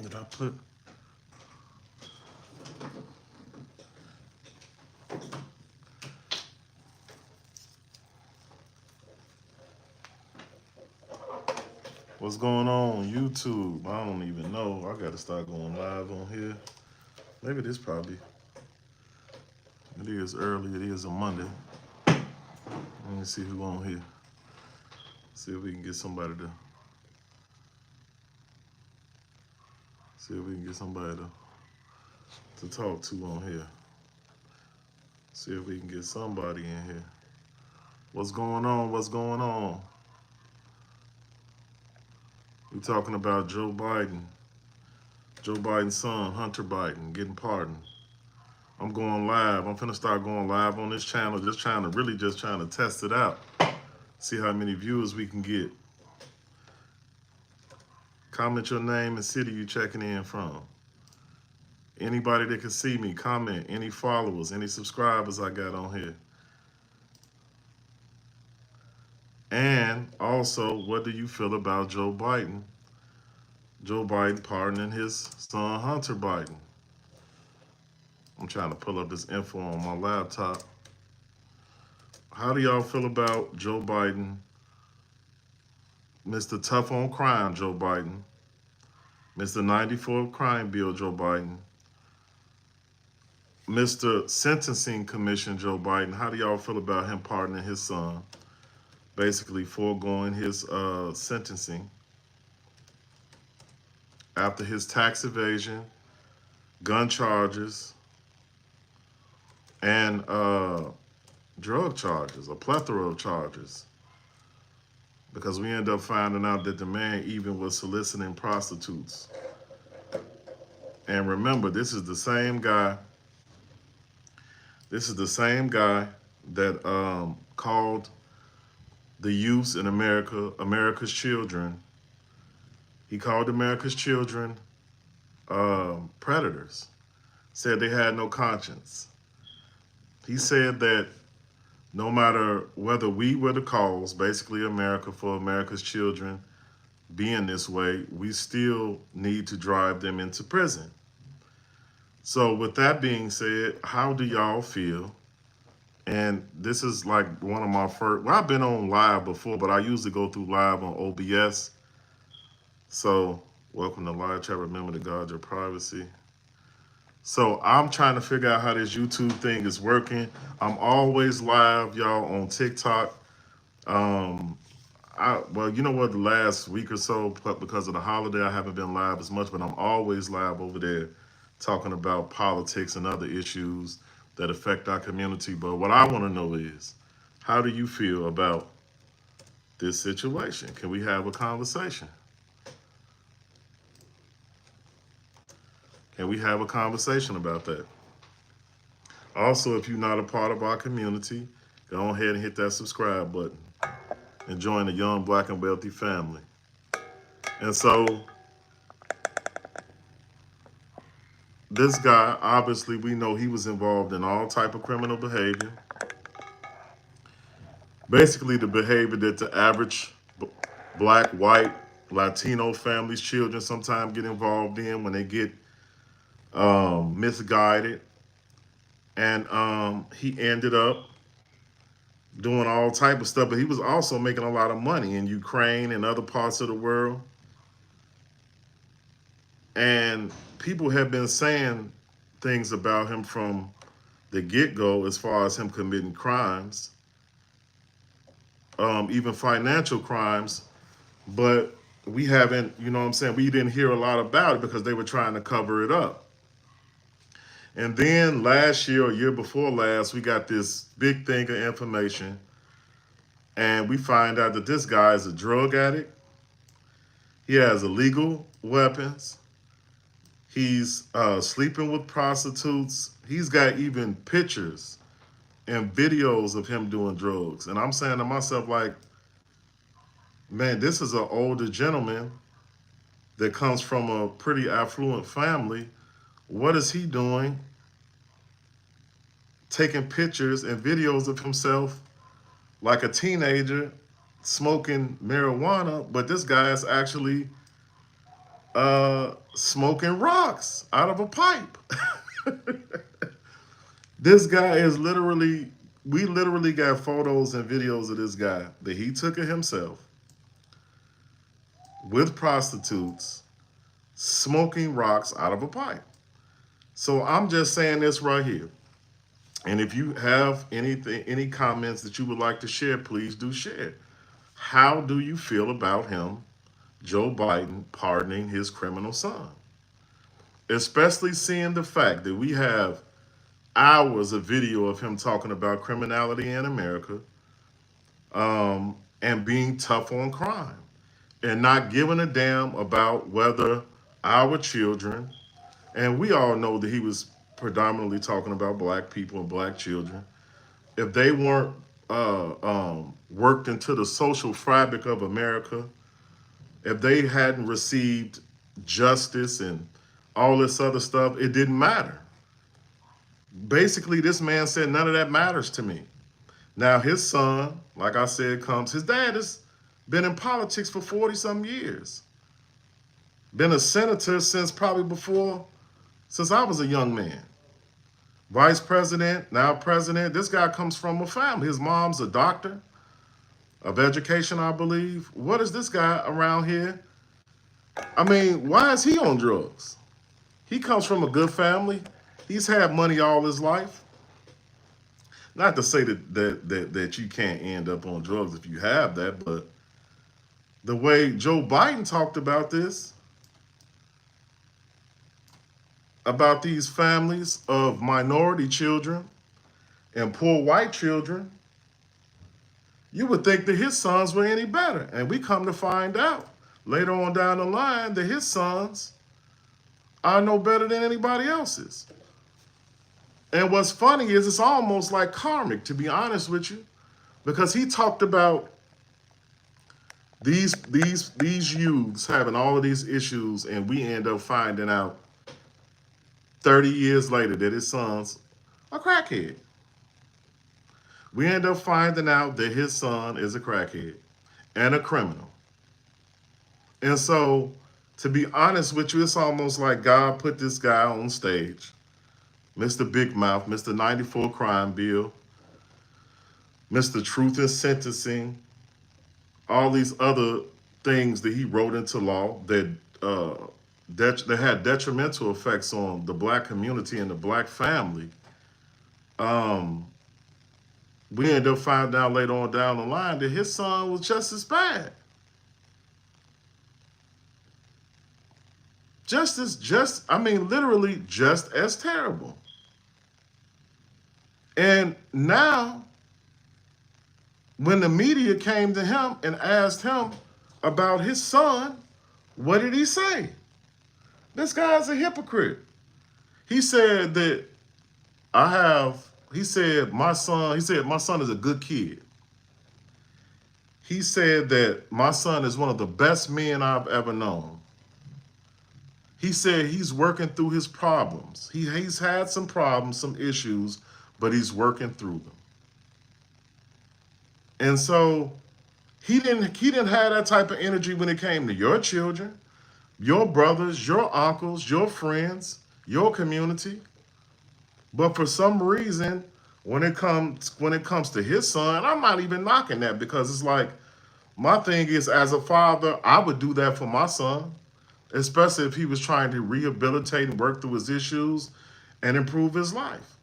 Did I put? What's going on YouTube? I don't even know. I gotta start going live on here. Maybe this probably. It is early. It is a Monday. Let me see who on here. See if we can get somebody to. See if we can get somebody to talk to on here. See if we can get somebody in here. What's going on? What's going on? We talking about Joe Biden. Joe Biden's son, Hunter Biden, getting pardoned. I'm going live. I'm finna start going live on this channel, just trying to test it out. See how many viewers we can get. Comment your name and city you checking in from. Anybody that can see me, comment. Any followers, any subscribers I got on here. And also, what do you feel about Joe Biden? Joe Biden pardoning his son, Hunter Biden. I'm trying to pull up this info on my laptop. How do y'all feel about Joe Biden, Mr. Tough on Crime Joe Biden, Mr. 94 Crime Bill Joe Biden, Mr. Sentencing Commission Joe Biden? How do y'all feel about him pardoning his son, basically foregoing his sentencing after his tax evasion, gun charges, and drug charges, a plethora of charges? Because we end up finding out that the man even was soliciting prostitutes. And remember, this is the same guy. This is the same guy that called the youths in America, America's children. He called America's children predators. Said they had no conscience. He said that no matter whether we were the cause, basically America, for America's children being this way, we still need to drive them into prison. So with that being said, how do y'all feel? And this is like one of my first, well, I've been on live before, but I usually go through live on OBS. So welcome to live chat. Remember to guard your privacy. So I'm trying to figure out how this YouTube thing is working. I'm always live, y'all, on TikTok. Well, you know what, the last week or so, because of the holiday, I haven't been live as much, but I'm always live over there talking about politics and other issues that affect our community. But what I want to know is, how do you feel about this situation? Can we have a conversation? Can we have a conversation about that? Also, if you're not a part of our community, go ahead and hit that subscribe button and join the Young Black and Wealthy family. And so, this guy, obviously, we know he was involved in all type of criminal behavior. Basically, the behavior that the average black, white, Latino families' children sometimes get involved in when they get misguided. And he ended up doing all type of stuff, but he was also making a lot of money in Ukraine and other parts of the world. And people have been saying things about him from the get-go as far as him committing crimes, even financial crimes, but we haven't, you know what I'm saying, we didn't hear a lot about it because they were trying to cover it up. And then last year or year before last, we got this big thing of information, and we find out that this guy is a drug addict. He has illegal weapons. He's sleeping with prostitutes. He's got even pictures and videos of him doing drugs. And I'm saying to myself, like, man, this is an older gentleman that comes from a pretty affluent family. What is he doing? Taking pictures and videos of himself like a teenager smoking marijuana, but this guy is actually smoking rocks out of a pipe. This guy is literally, we literally got photos and videos of this guy that he took of himself with prostitutes smoking rocks out of a pipe. So I'm just saying this right here. And if you have anything, any comments that you would like to share, please do share. How do you feel about him, Joe Biden, pardoning his criminal son? Especially seeing the fact that we have hours of video of him talking about criminality in America, and being tough on crime and not giving a damn about whether our children, and we all know that he was predominantly talking about black people and black children, if they weren't worked into the social fabric of America, if they hadn't received justice and all this other stuff, it didn't matter. Basically, this man said none of that matters to me. Now, his son, like I said, his dad has been in politics for 40 some years. Been a senator since probably since I was a young man. Vice president, now president. This guy comes from a family. His mom's a doctor of education, I believe. What is this guy around here? I mean, why is he on drugs? He comes from a good family. He's had money all his life. Not to say that you can't end up on drugs if you have that, but the way Joe Biden talked about this, about these families of minority children and poor white children, you would think that his sons were any better. And we come to find out later on down the line that his sons are no better than anybody else's. And what's funny is it's almost like karmic, to be honest with you, because he talked about these youths having all of these issues, and we end up finding out 30 years later that his son's a crackhead. We end up finding out that his son is a crackhead and a criminal. And so, to be honest with you, it's almost like God put this guy on stage. Mr. Big Mouth, Mr. 94 Crime Bill, Mr. Truth in Sentencing, all these other things that he wrote into law that had detrimental effects on the black community and the black family. We end up finding out later on down the line that his son was just as bad. Literally just as terrible. And now, when the media came to him and asked him about his son, what did he say? This guy's a hypocrite. He said that my son is a good kid. He said that my son is one of the best men I've ever known. He said he's working through his problems. He's had some problems, some issues, but he's working through them. And so he didn't have that type of energy when it came to your children, your brothers, your uncles, your friends, your community. But for some reason, when it comes to his son, I'm not even knocking that, because it's like, my thing is, as a father, I would do that for my son, especially if he was trying to rehabilitate and work through his issues and improve his life.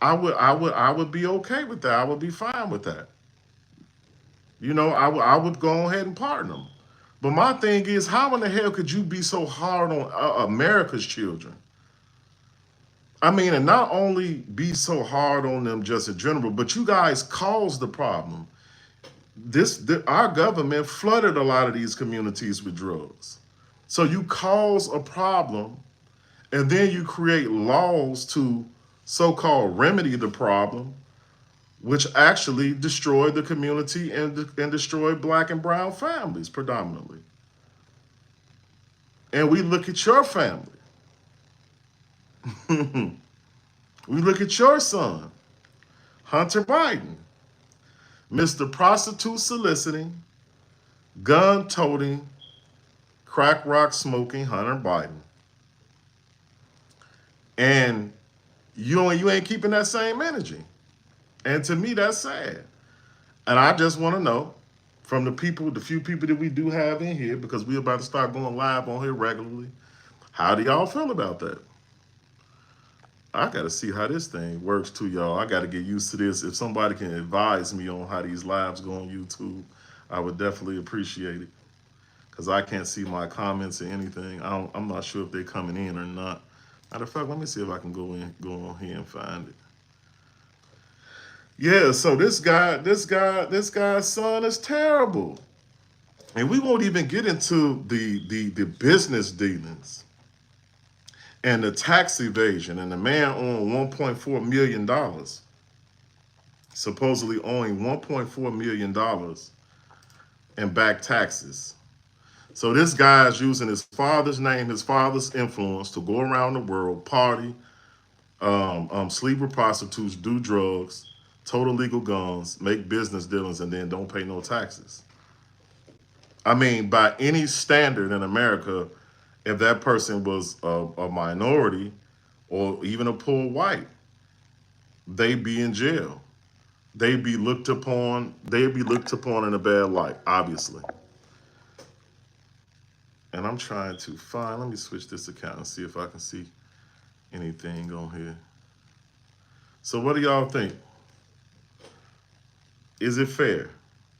I would be okay with that. I would be fine with that. You know, I would go ahead and pardon him. But my thing is, how in the hell could you be so hard on America's children? I mean, and not only be so hard on them just in general, but you guys caused the problem. Our government flooded a lot of these communities with drugs. So you cause a problem, and then you create laws to so-called remedy the problem, which actually destroy the community and destroy black and brown families predominantly. And we look at your family. We look at your son, Hunter Biden, Mr. Prostitute Soliciting, Gun Toting, crack rock smoking Hunter Biden, and you ain't keeping that same energy. And to me, that's sad. And I just want to know from the few people that we do have in here, because we're about to start going live on here regularly, how do y'all feel about that? I got to see how this thing works too, y'all. I got to get used to this. If somebody can advise me on how these lives go on YouTube, I would definitely appreciate it. Because I can't see my comments or anything. I'm not sure if they're coming in or not. Matter of fact, let me see if I can go on here and find it. Yeah, so this guy's son is terrible. And we won't even get into the business dealings and the tax evasion, and the man owned $1.4 million, supposedly owing $1.4 million in back taxes. So this guy is using his father's name, his father's influence to go around the world, party, sleep with prostitutes, do drugs, total legal guns, make business dealings, and then don't pay no taxes. I mean, by any standard in America, if that person was a minority or even a poor white, they'd be in jail. They'd be looked upon. They'd be looked upon in a bad light, obviously. And I'm trying to find. Let me switch this account and see if I can see anything on here. So, what do y'all think? Is it fair?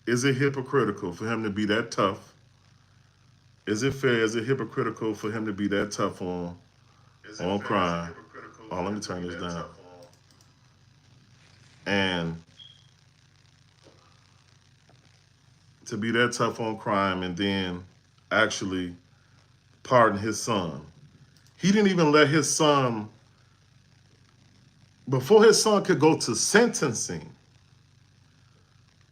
Is it hypocritical for him to be that tough? Is it fair? Is it hypocritical for him to be that tough on crime? Oh, let me turn this down. And to be that tough on crime and then actually pardon his son. He didn't even let his son, before his son could go to sentencing,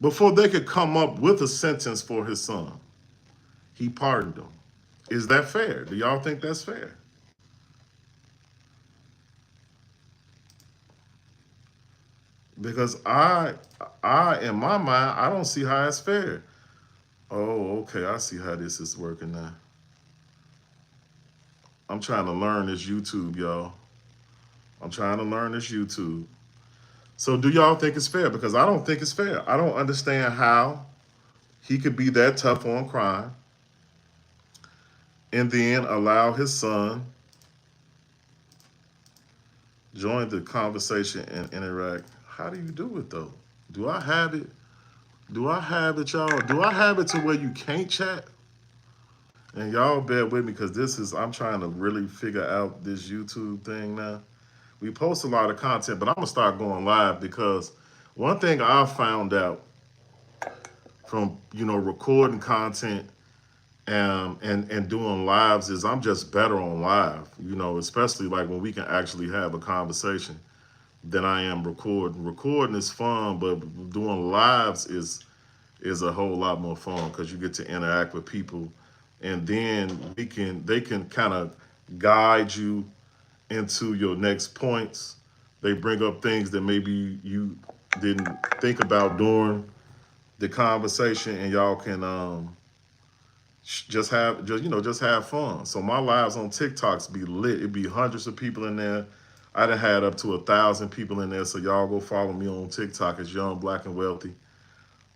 before they could come up with a sentence for his son, he pardoned him. Is that fair? Do y'all think that's fair? Because in my mind, I don't see how it's fair. Oh, okay, I see how this is working now. I'm trying to learn this YouTube, y'all. I'm trying to learn this YouTube. So do y'all think it's fair? Because I don't think it's fair. I don't understand how he could be that tough on crime and then allow his son join the conversation and interact. How do you do it though? Do I have it? Do I have it, y'all? Do I have it to where you can't chat? And y'all bear with me because I'm trying to really figure out this YouTube thing now. We post a lot of content, but I'm gonna start going live because one thing I found out from recording content and doing lives is I'm just better on live. Especially like when we can actually have a conversation than I am recording. Recording is fun, but doing lives is a whole lot more fun because you get to interact with people, and then they can kind of guide you into your next points. They bring up things that maybe you didn't think about during the conversation, and y'all can just have fun. So my lives on TikToks be lit. It be hundreds of people in there. I done had up to 1,000 people in there. So y'all go follow me on TikTok. It's Young Black and Wealthy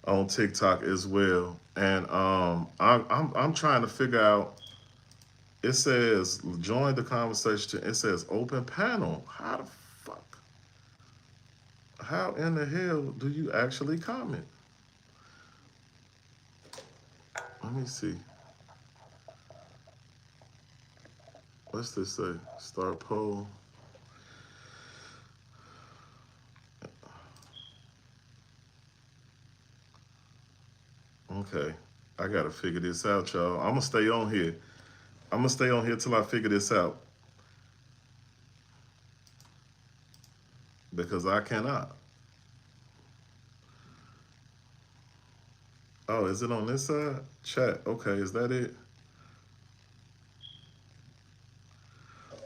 on TikTok as well. And I'm trying to figure out. It says join the conversation. It says open panel. How the fuck? How in the hell do you actually comment? Let me see. What's this say? Start poll. Okay. I gotta figure this out, y'all. I'm gonna stay on here. I'm gonna stay on here till I figure this out. Because I cannot. Oh, is it on this side? Chat. Okay, is that it?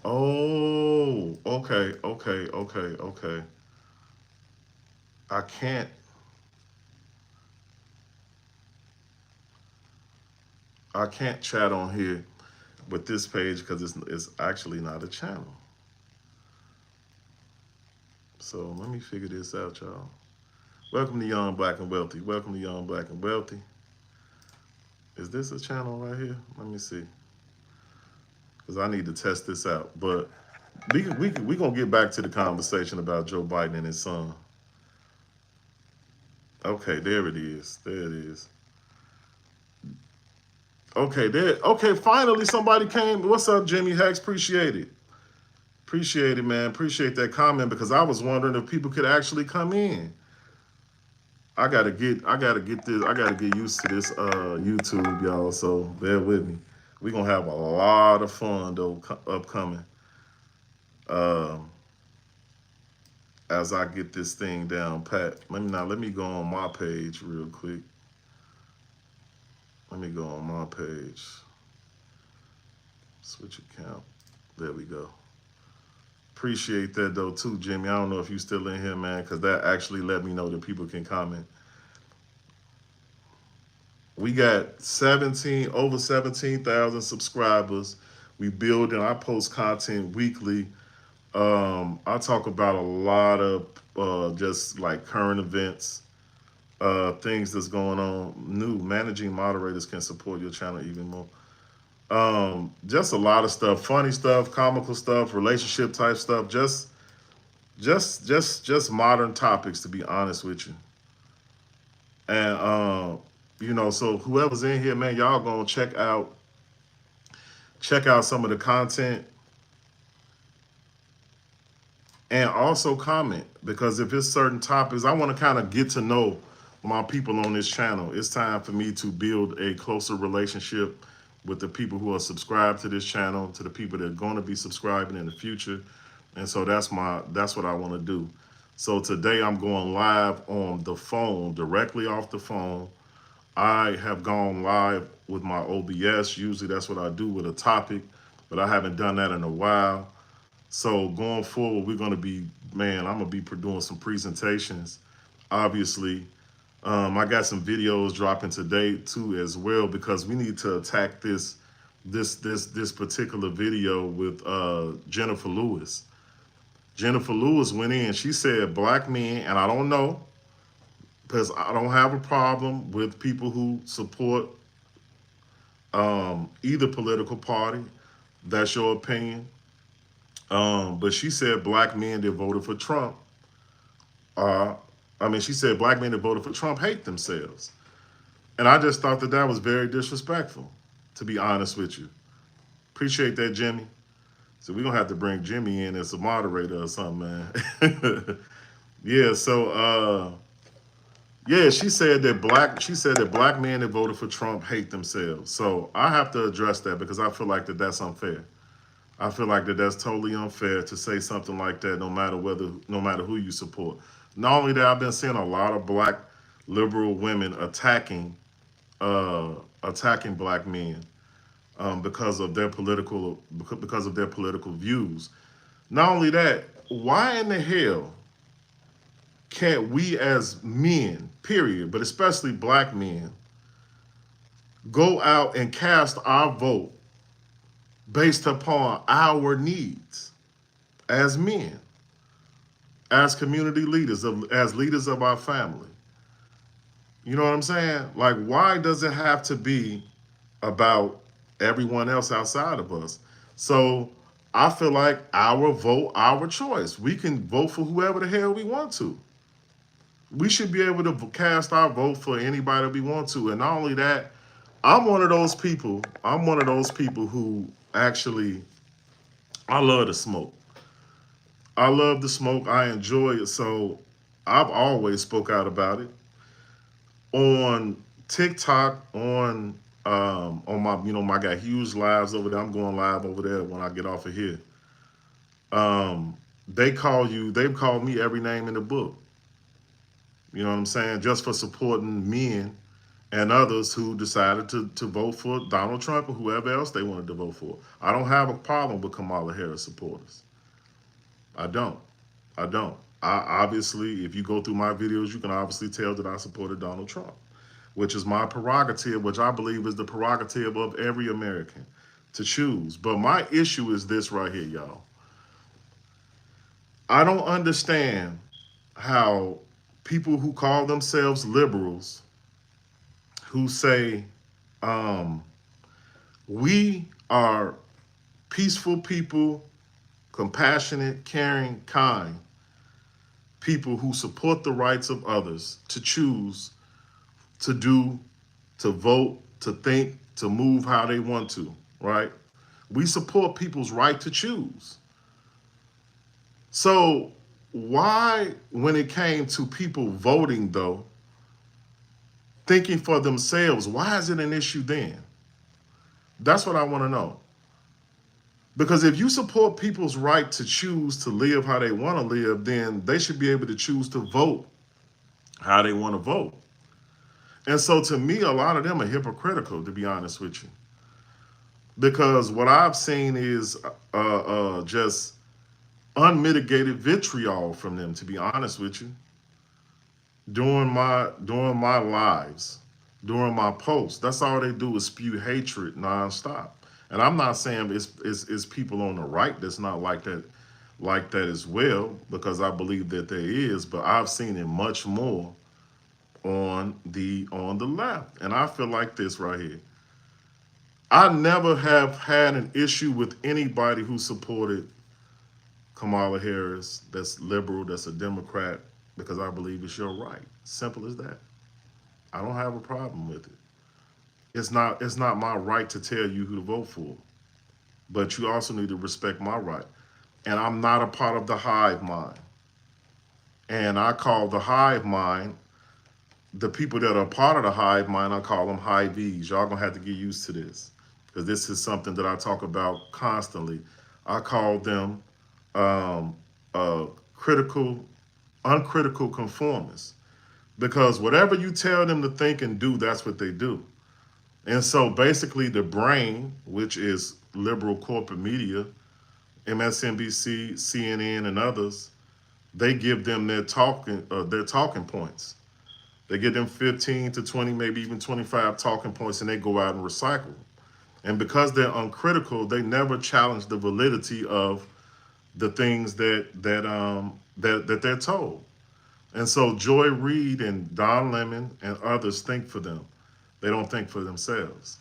Oh, okay, okay, okay, okay. I can't. I can't chat on here with this page because it's actually not a channel. So let me figure this out, y'all. Welcome to Young Black and Wealthy. Welcome to Young Black and Wealthy. Is this a channel right here? Let me see. Because I need to test this out. But we going to get back to the conversation about Joe Biden and his son. Okay, there it is. There it is. Okay, there. Okay, finally somebody came. What's up, Jimmy Hex? Appreciate it. Appreciate it, man. Appreciate that comment because I was wondering if people could actually come in. I gotta get this. I gotta get used to this YouTube, y'all. So bear with me. We're gonna have a lot of fun though upcoming. Um, as I get this thing down pat. Let me go on my page real quick. Let me go on my page. Switch account. There we go. Appreciate that though too, Jimmy. I don't know if you still in here, man, because that actually let me know that people can comment. We got over 17,000 subscribers. We build and I post content weekly. I talk about a lot of just like current events, things that's going on. New managing moderators can support your channel even more. Just a lot of stuff, funny stuff, comical stuff, relationship type stuff, just modern topics, to be honest with you. And you know, so whoever's in here, man, y'all gonna check out some of the content and also comment, because if it's certain topics, I want to kind of get to know my people on this channel. It's time for me to build a closer relationship with the people who are subscribed to this channel, to the people that are going to be subscribing in the future. And so that's what I want to do. So today I'm going live on the phone, directly off the phone. I have gone live with my OBS. Usually that's what I do with a topic, but I haven't done that in a while. So going forward, we're going to be, man, I'm going to be doing some presentations. Obviously, I got some videos dropping today too as well, because we need to attack this particular video with Jennifer Lewis. Jennifer Lewis went in. She said black men, and I don't know, because I don't have a problem with people who support either political party. That's your opinion. But she said black men that voted for Trump she said black men that voted for Trump hate themselves. And I just thought that was very disrespectful, to be honest with you. Appreciate that, Jimmy. So we're going to have to bring Jimmy in as a moderator or something, man. Yeah, so, yeah, she said that black men that voted for Trump hate themselves. So I have to address that because I feel like that's unfair. I feel like that's totally unfair to say something like that, no matter who you support. Not only that, I've been seeing a lot of black liberal women attacking black men because of their political views. Not only that, why in the hell can't we as men, period, but especially black men, go out and cast our vote based upon our needs as men, as community leaders, as leaders of our family? You know what I'm saying? Like, why does it have to be about everyone else outside of us? So I feel like our vote, our choice. We can vote for whoever the hell we want to. We should be able to cast our vote for anybody we want to. And not only that, I'm one of those people who actually, I love to smoke. I love to smoke. I enjoy it. So I've always spoke out about it. On TikTok, on my, I got huge lives over there. I'm going live over there when I get off of here. They've called me every name in the book. You know what I'm saying? Just for supporting men and others who decided to vote for Donald Trump or whoever else they wanted to vote for. I don't have a problem with Kamala Harris supporters. I don't. Obviously, if you go through my videos, you can obviously tell that I supported Donald Trump. which is my prerogative, which I believe is the prerogative of every American to choose. But my issue is this right here, y'all. I don't understand how people who call themselves liberals, who say, um, we are peaceful people, compassionate, caring, kind people who support the rights of others to choose, to do, to vote, to think, to move how they want to, right? We support people's right to choose. So, why, when it came to people voting, though, thinking for themselves, why is it an issue then? That's what I want to know. Because if you support people's right to choose to live how they want to live, then they should be able to choose to vote how they want to vote. And so to me, a lot of them are hypocritical, to be honest with you. Because what I've seen is just unmitigated vitriol from them, to be honest with you. During my lives, during my posts, that's all they do is spew hatred nonstop. And I'm not saying it's people on the right that's not like that as well, because I believe that there is, but I've seen it much more on the left. And I feel like this right here. I never have had an issue with anybody who supported Kamala Harris, that's liberal, that's a Democrat, because I believe it's your right. Simple as that. I don't have a problem with it. It's not my right to tell you who to vote for, but you also need to respect my right. And I'm not a part of the hive mind. And I call the hive mind, the people that are part of the hive mind, I call them hivees. Y'all gonna have to get used to this, because this is something that I talk about constantly. I call them critical, uncritical conformists, because whatever you tell them to think and do, that's what they do. And so basically the brain, which is liberal corporate media, MSNBC, CNN, and others, they give them their talking points. They give them 15 to 20, maybe even 25 talking points, and they go out and recycle them. And because they're uncritical, they never challenge the validity of the things that they're told. And so Joy Reid and Don Lemon and others think for them. They don't think for themselves.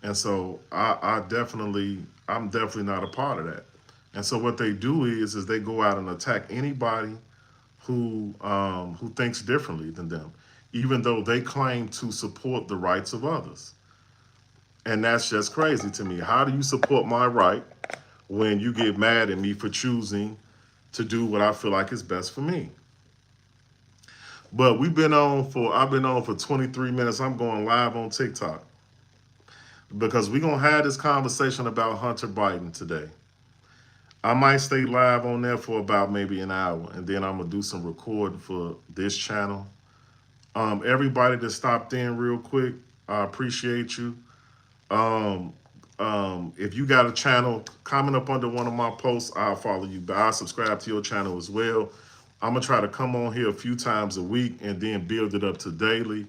And so I'm definitely not a part of that. And so what they do is they go out and attack anybody who thinks differently than them, even though they claim to support the rights of others. And that's just crazy to me. How do you support my right when you get mad at me for choosing to do what I feel like is best for me? But I've been on for 23 minutes. I'm going live on TikTok because we're going to have this conversation about Hunter Biden today. I might stay live on there for about maybe an hour, and then I'm going to do some recording for this channel. Everybody that stopped in real quick, I appreciate you. If you got a channel, comment up under one of my posts, I'll follow you, but I'll subscribe to your channel as well. I'm going to try to come on here a few times a week and then build it up to daily,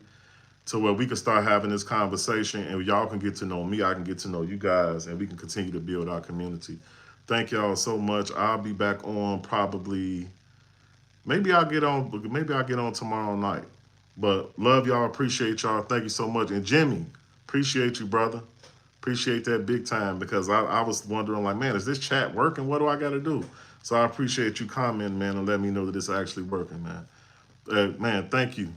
to where we can start having this conversation and y'all can get to know me, I can get to know you guys, and we can continue to build our community. Thank y'all so much. I'll be back on probably, maybe I'll get on tomorrow night. But love y'all, appreciate y'all. Thank you so much. And Jimmy, appreciate you, brother. Appreciate that big time, because I was wondering, like, man, is this chat working? What do I got to do? So I appreciate you commenting, man, and let me know that it's actually working, man. Man, thank you.